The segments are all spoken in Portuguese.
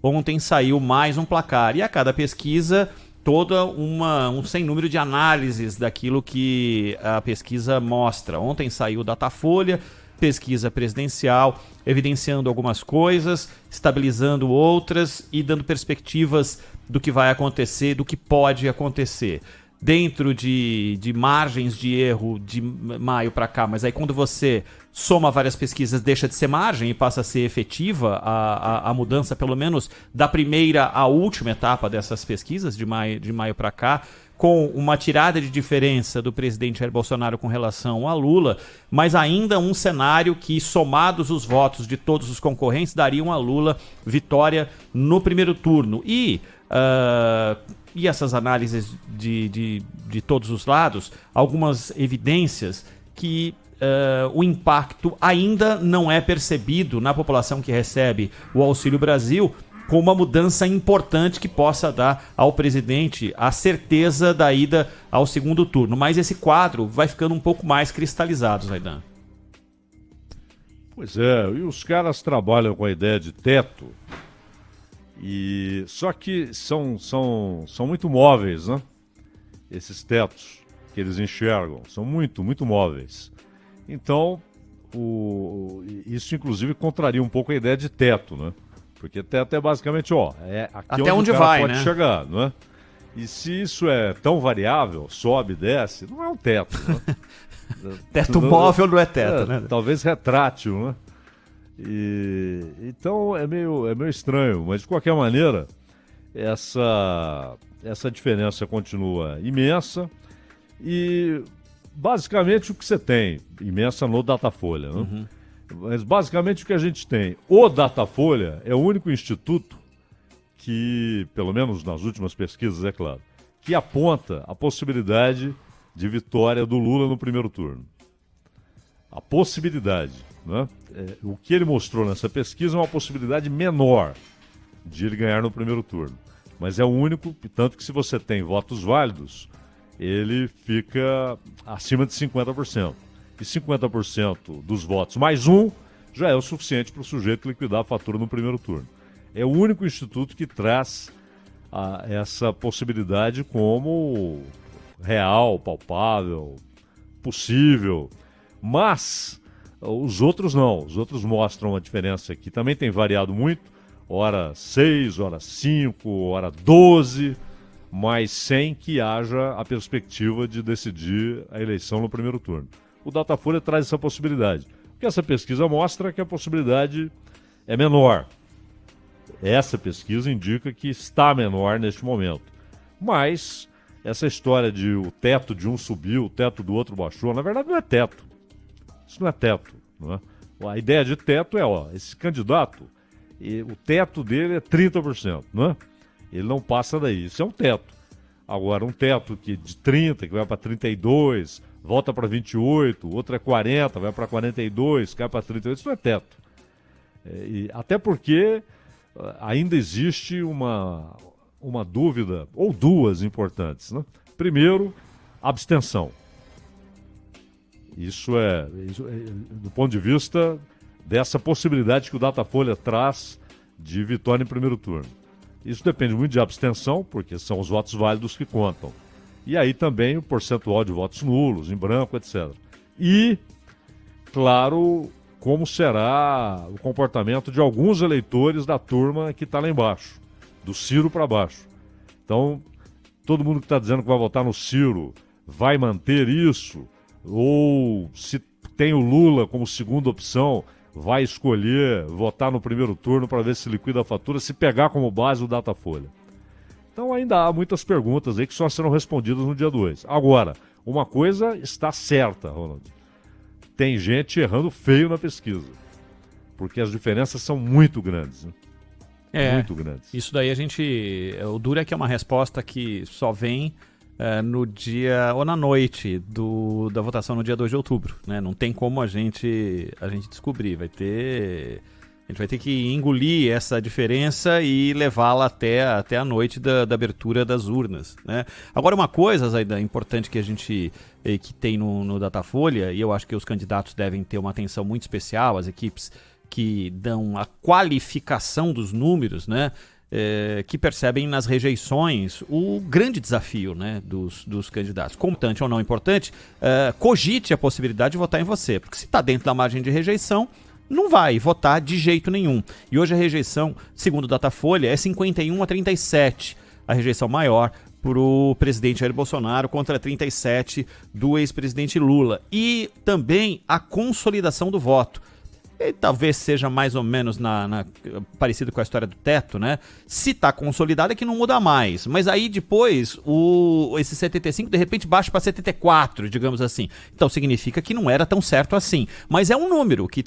Ontem saiu mais um placar. E a cada pesquisa, um sem número de análises daquilo que a pesquisa mostra. Ontem saiu o Datafolha, pesquisa presidencial, evidenciando algumas coisas, estabilizando outras e dando perspectivas do que vai acontecer, do que pode acontecer. Dentro de margens de erro de maio para cá, mas aí quando você soma várias pesquisas, deixa de ser margem e passa a ser efetiva a mudança, pelo menos da primeira à última etapa dessas pesquisas, de maio para cá, com uma tirada de diferença do presidente Jair Bolsonaro com relação a Lula, mas ainda um cenário que, somados os votos de todos os concorrentes, dariam a Lula vitória no primeiro turno. E essas análises de todos os lados, algumas evidências que o impacto ainda não é percebido na população que recebe o Auxílio Brasil, com uma mudança importante que possa dar ao presidente a certeza da ida ao segundo turno. Mas esse quadro vai ficando um pouco mais cristalizado, Zaidan. Pois é, e os caras trabalham com a ideia de teto, só que são muito móveis, né? Esses tetos que eles enxergam, são muito, muito móveis. Então, isso inclusive contraria um pouco a ideia de teto, né? Porque teto é basicamente, aqui até onde o cara vai, pode né? chegar, não é? E se isso é tão variável, sobe, desce, não é um teto, né? Teto móvel não é teto, né? Talvez retrátil, né? Então é meio estranho, mas de qualquer maneira, essa diferença continua imensa e basicamente o que você tem, imensa no Datafolha, né? Uhum. Mas basicamente o que a gente tem, o Datafolha é o único instituto que, pelo menos nas últimas pesquisas, é claro, que aponta a possibilidade de vitória do Lula no primeiro turno. A possibilidade, né? O que ele mostrou nessa pesquisa é uma possibilidade menor de ele ganhar no primeiro turno. Mas é o único, tanto que se você tem votos válidos, ele fica acima de 50%. E 50% dos votos mais um já é o suficiente para o sujeito liquidar a fatura no primeiro turno. É o único instituto que traz essa possibilidade como real, palpável, possível. Mas os outros não. Os outros mostram uma diferença que também tem variado muito. Hora 6, hora 5, hora 12, mas sem que haja a perspectiva de decidir a eleição no primeiro turno. O Datafolha traz essa possibilidade. O que essa pesquisa mostra é que a possibilidade é menor. Essa pesquisa indica que está menor neste momento. Mas essa história de o teto de um subiu, o teto do outro baixou, na verdade não é teto. Isso não é teto. Não é? A ideia de teto é, esse candidato, o teto dele é 30%, não é? Ele não passa daí. Isso é um teto. Agora, um teto de 30, que vai para 32, volta para 28, outro é 40, vai para 42, cai para 38, isso não é teto. Até porque ainda existe uma dúvida, ou duas importantes, né? Primeiro, abstenção. Isso é do ponto de vista dessa possibilidade que o Datafolha traz de vitória em primeiro turno. Isso depende muito de abstenção, porque são os votos válidos que contam. E aí também o percentual de votos nulos, em branco, etc. E, claro, como será o comportamento de alguns eleitores da turma que está lá embaixo, do Ciro para baixo. Então, todo mundo que está dizendo que vai votar no Ciro vai manter isso, ou se tem o Lula como segunda opção, vai escolher votar no primeiro turno para ver se liquida a fatura, se pegar como base o Datafolha. Então ainda há muitas perguntas aí que só serão respondidas no dia 2. Agora, uma coisa está certa, Ronald. Tem gente errando feio na pesquisa. Porque as diferenças são muito grandes. Né? Muito grandes. Isso daí o duro é que é uma resposta que só vem no dia ou na noite da votação no dia 2 de outubro, né? Não tem como a gente descobrir, a gente vai ter que engolir essa diferença e levá-la até a noite da abertura das urnas, né? Agora, uma coisa, Zaidan, importante que que tem no Datafolha, e eu acho que os candidatos devem ter uma atenção muito especial, as equipes que dão a qualificação dos números, né? Que percebem nas rejeições o grande desafio, né, dos candidatos. Importante ou não importante, cogite a possibilidade de votar em você, porque se está dentro da margem de rejeição, não vai votar de jeito nenhum. E hoje a rejeição, segundo o Datafolha, é 51-37, a rejeição maior para o presidente Jair Bolsonaro contra 37 do ex-presidente Lula. E também a consolidação do voto. E talvez seja mais ou menos parecido com a história do teto, né? Se está consolidado é que não muda mais. Mas aí depois, esse 75 de repente baixa para 74, digamos assim. Então significa que não era tão certo assim. Mas é um número que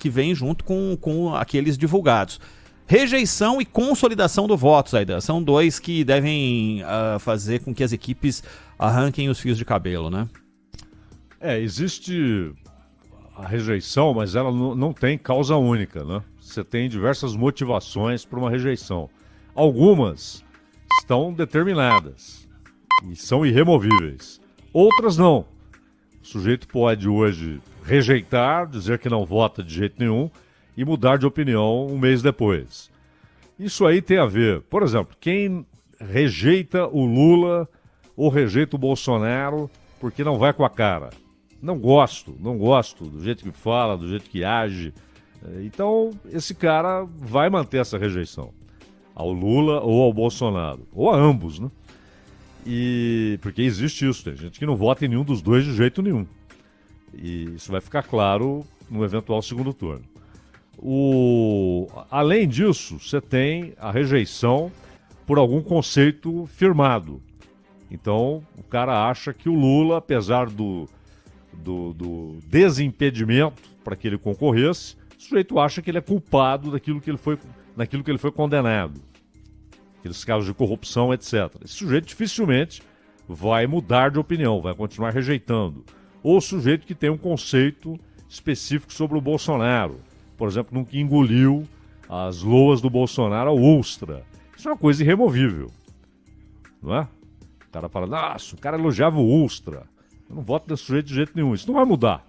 vem junto com aqueles divulgados. Rejeição e consolidação do voto, Zaidan, são dois que devem fazer com que as equipes arranquem os fios de cabelo, né? Existe a rejeição, mas ela não tem causa única, né? Você tem diversas motivações para uma rejeição. Algumas estão determinadas e são irremovíveis. Outras não. O sujeito pode hoje rejeitar, dizer que não vota de jeito nenhum e mudar de opinião um mês depois. Isso aí tem a ver, por exemplo, quem rejeita o Lula ou rejeita o Bolsonaro porque não vai com a cara. Não gosto do jeito que fala, do jeito que age. Então, esse cara vai manter essa rejeição ao Lula ou ao Bolsonaro, ou a ambos, né? Porque existe isso, tem gente que não vota em nenhum dos dois de jeito nenhum. E isso vai ficar claro no eventual segundo turno. Além disso, você tem a rejeição por algum conceito firmado. Então, o cara acha que o Lula, apesar do desimpedimento para que ele concorresse, o sujeito acha que ele é culpado naquilo que ele foi condenado. Aqueles casos de corrupção, etc. Esse sujeito dificilmente vai mudar de opinião, vai continuar rejeitando. Ou o sujeito que tem um conceito específico sobre o Bolsonaro. Por exemplo, nunca engoliu as loas do Bolsonaro ao Ustra. Isso é uma coisa irremovível. Não é? O cara fala, nossa, o cara elogiava o Ustra. Eu não voto desse sujeito de jeito nenhum. Isso não vai mudar.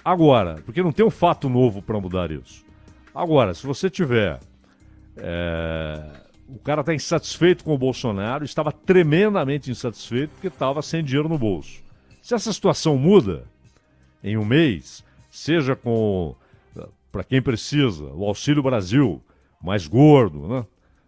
Agora, porque não tem um fato novo para mudar isso. Agora, se você tiver... o cara está insatisfeito com o Bolsonaro, estava tremendamente insatisfeito porque estava sem dinheiro no bolso. Se essa situação muda em um mês, seja com, para quem precisa, o Auxílio Brasil mais gordo, né?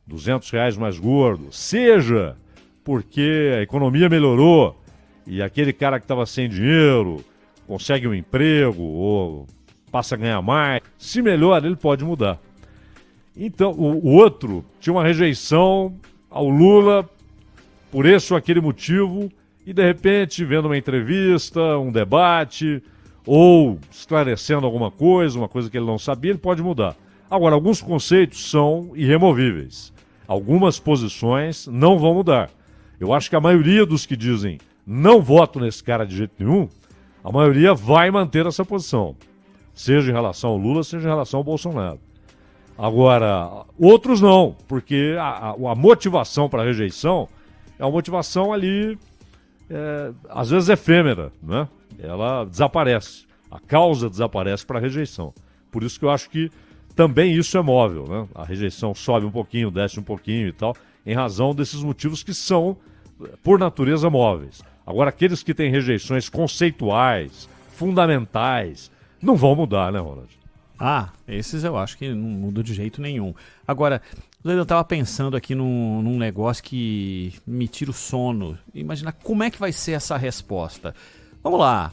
R$200 mais gordo, seja porque a economia melhorou e aquele cara que estava sem dinheiro consegue um emprego ou passa a ganhar mais, se melhora, ele pode mudar. Então, o outro tinha uma rejeição ao Lula por esse ou aquele motivo e, de repente, vendo uma entrevista, um debate ou esclarecendo alguma coisa, uma coisa que ele não sabia, ele pode mudar. Agora, alguns conceitos são irremovíveis. Algumas posições não vão mudar. Eu acho que a maioria dos que dizem não voto nesse cara de jeito nenhum, a maioria vai manter essa posição. Seja em relação ao Lula, seja em relação ao Bolsonaro. Agora, outros não, porque a motivação para a rejeição é uma motivação ali, às vezes efêmera, né? Ela desaparece, a causa desaparece para a rejeição. Por isso que eu acho que também isso é móvel, né? A rejeição sobe um pouquinho, desce um pouquinho e tal, em razão desses motivos que são, por natureza, móveis. Agora, aqueles que têm rejeições conceituais, fundamentais, não vão mudar, né, Ronald? Esses eu acho que não mudam de jeito nenhum. Agora, eu estava pensando aqui num negócio que me tira o sono. Imagina como é que vai ser essa resposta. Vamos lá.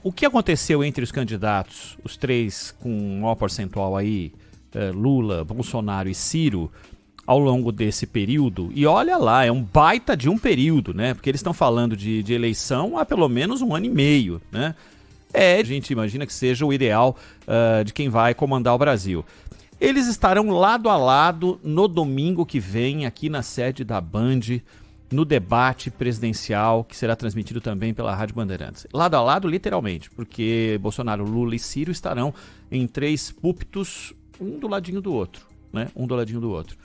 O que aconteceu entre os candidatos, os três com um maior percentual aí, Lula, Bolsonaro e Ciro, ao longo desse período? E olha lá, é um baita de um período, né? Porque eles estão falando de eleição há pelo menos 1 ano e meio, né? A gente imagina que seja o ideal de quem vai comandar o Brasil. Eles estarão lado a lado no domingo que vem, aqui na sede da Band, no debate presidencial, que será transmitido também pela Rádio Bandeirantes. Lado a lado, literalmente, porque Bolsonaro, Lula e Ciro estarão em 3 púlpitos, um do ladinho do outro, né? Um do ladinho do outro.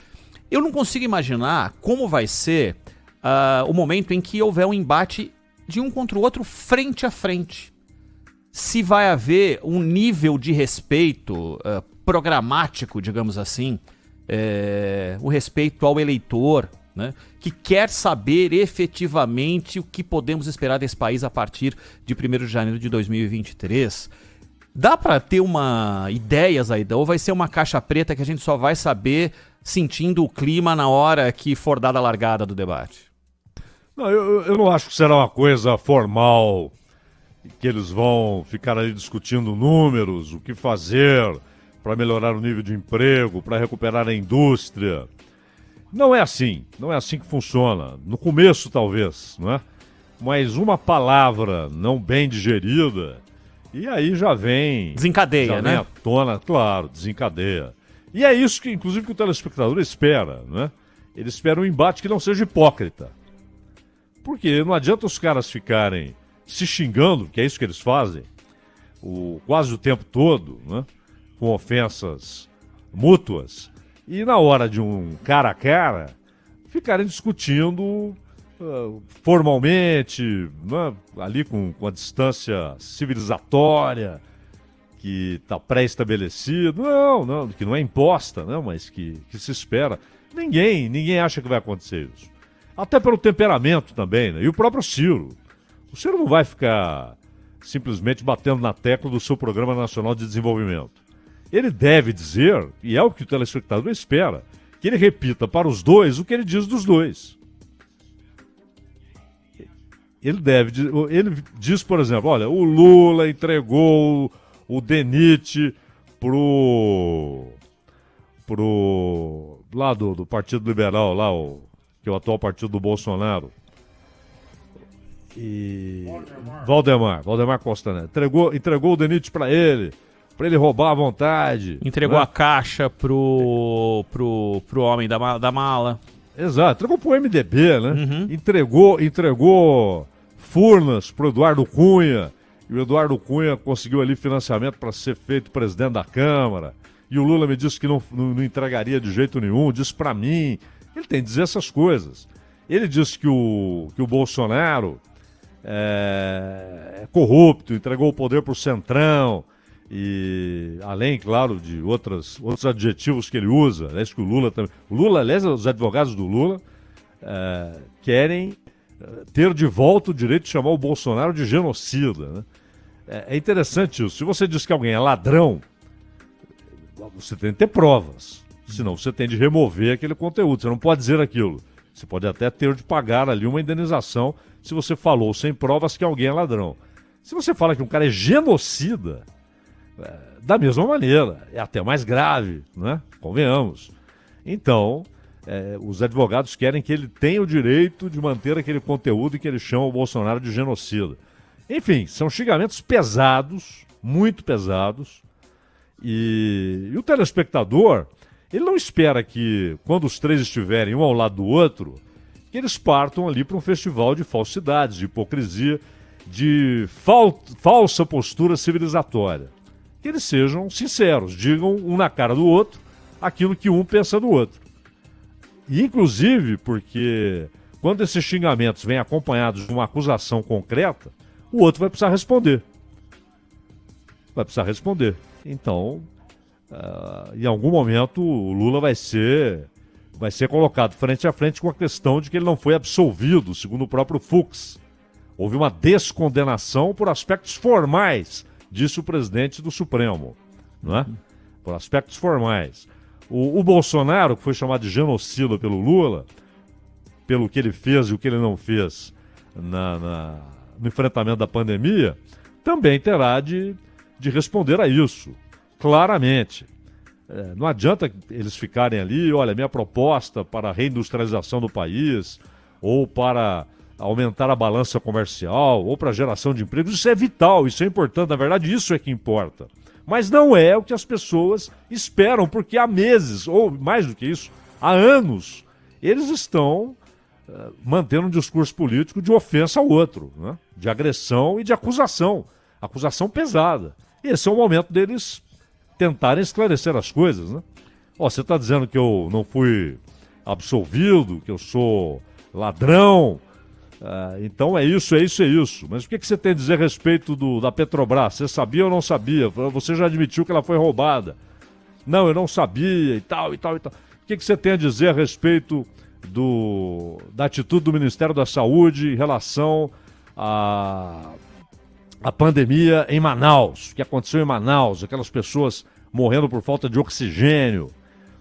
Eu não consigo imaginar como vai ser o momento em que houver um embate de um contra o outro frente a frente. se vai haver um nível de respeito programático, digamos assim, o respeito ao eleitor, né, que quer saber efetivamente o que podemos esperar desse país a partir de 1º de janeiro de 2023. Dá para ter uma ideia, Zaidan, ou vai ser uma caixa preta que a gente só vai saber sentindo o clima na hora que for dada a largada do debate? Não, eu não acho que será uma coisa formal, que eles vão ficar ali discutindo números, o que fazer para melhorar o nível de emprego, para recuperar a indústria. Não é assim que funciona. No começo, talvez, não é? Mas uma palavra não bem digerida, e aí já vem... Desencadeia, né? À tona, claro, desencadeia. E é isso que, inclusive, que o telespectador espera, né? Ele espera um embate que não seja hipócrita. Porque não adianta os caras ficarem se xingando, que é isso que eles fazem, quase o tempo todo, né? Com ofensas mútuas, e na hora de um cara a cara, ficarem discutindo formalmente, né? Ali com a distância civilizatória que está pré-estabelecida, não, que não é imposta, né? Mas que se espera. Ninguém acha que vai acontecer isso. Até pelo temperamento também, né? E o próprio Ciro. O Ciro não vai ficar simplesmente batendo na tecla do seu Programa Nacional de Desenvolvimento. Ele deve dizer, e é o que o telespectador espera, que ele repita para os dois o que ele diz dos dois. Ele diz, por exemplo, olha, o Lula entregou o DENIT lá do Partido Liberal, lá, que é o atual partido do Bolsonaro. E Valdemar Costa Neto. Entregou o DENIT para ele roubar à vontade. Entregou, né, a caixa pro homem da mala. Exato, entregou pro MDB, né? Uhum. Entregou Furnas pro Eduardo Cunha, e o Eduardo Cunha conseguiu ali financiamento para ser feito presidente da Câmara, e o Lula me disse que não entregaria de jeito nenhum, disse para mim. Ele tem que dizer essas coisas. Ele disse que o Bolsonaro é corrupto, entregou o poder pro Centrão, e além, claro, de outros adjetivos que ele usa, aliás, que o Lula também... O Lula, aliás, os advogados do Lula querem ter de volta o direito de chamar o Bolsonaro de genocida, né? É interessante isso. Se você diz que alguém é ladrão, você tem que ter provas. Senão você tem de remover aquele conteúdo. Você não pode dizer aquilo. Você pode até ter de pagar ali uma indenização se você falou sem provas que alguém é ladrão. Se você fala que um cara é genocida... da mesma maneira, é até mais grave, né? Convenhamos. Então, os advogados querem que ele tenha o direito de manter aquele conteúdo que ele chama o Bolsonaro de genocida. Enfim, são xingamentos pesados, muito pesados, e o telespectador, ele não espera que, quando os três estiverem um ao lado do outro, que eles partam ali para um festival de falsidades, de hipocrisia, de falsa postura civilizatória. Que eles sejam sinceros, digam um na cara do outro aquilo que um pensa do outro. E, inclusive, porque quando esses xingamentos vêm acompanhados de uma acusação concreta, o outro vai precisar responder. Então, em algum momento, o Lula vai ser colocado frente a frente com a questão de que ele não foi absolvido, segundo o próprio Fux. Houve uma descondenação por aspectos formais, disse o presidente do Supremo, não é? Por aspectos formais. O Bolsonaro, que foi chamado de genocida pelo Lula, pelo que ele fez e o que ele não fez no enfrentamento da pandemia, também terá de responder a isso, claramente. Não adianta eles ficarem ali, olha, minha proposta para a reindustrialização do país, ou para aumentar a balança comercial, ou para a geração de empregos, isso é vital, isso é importante, na verdade isso é que importa. Mas não é o que as pessoas esperam, porque há meses, ou mais do que isso, há anos, eles estão mantendo um discurso político de ofensa ao outro, né? De agressão e de acusação pesada. E esse é o momento deles tentarem esclarecer as coisas, né? Você está dizendo que eu não fui absolvido, que eu sou ladrão. Então é isso. Mas o que você tem a dizer a respeito da Petrobras? Você sabia ou não sabia? Você já admitiu que ela foi roubada. Não, eu não sabia e tal. O que você tem a dizer a respeito da atitude do Ministério da Saúde em relação à pandemia em Manaus? O que aconteceu em Manaus? Aquelas pessoas morrendo por falta de oxigênio.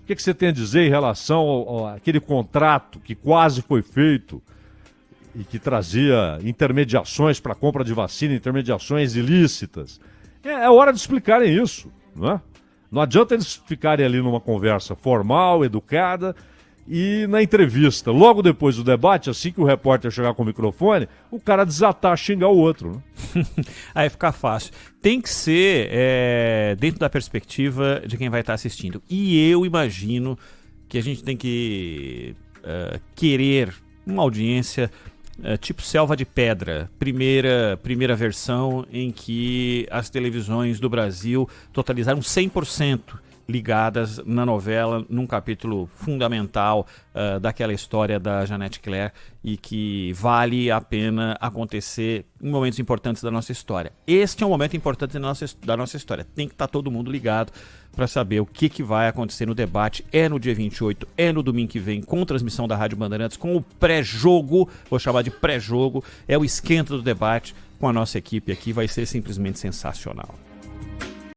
O que você tem a dizer em relação àquele contrato que quase foi feito e que trazia intermediações para a compra de vacina, intermediações ilícitas? É hora de explicarem isso, não é? Não adianta eles ficarem ali numa conversa formal, educada, e na entrevista, logo depois do debate, assim que o repórter chegar com o microfone, o cara desatar a xingar o outro. Né? Aí fica fácil. Tem que ser dentro da perspectiva de quem vai estar assistindo. E eu imagino que a gente tem que querer uma audiência tipo Selva de Pedra, primeira versão em que as televisões do Brasil totalizaram 100% ligadas na novela, num capítulo fundamental daquela história da Janete Claire e que vale a pena acontecer em momentos importantes da nossa história. Este é um momento importante da nossa história. Tem que estar todo mundo ligado para saber o que vai acontecer no debate. É no dia 28, é no domingo que vem, com transmissão da Rádio Bandeirantes, com o pré-jogo, vou chamar de pré-jogo, é o esquenta do debate com a nossa equipe aqui, vai ser simplesmente sensacional.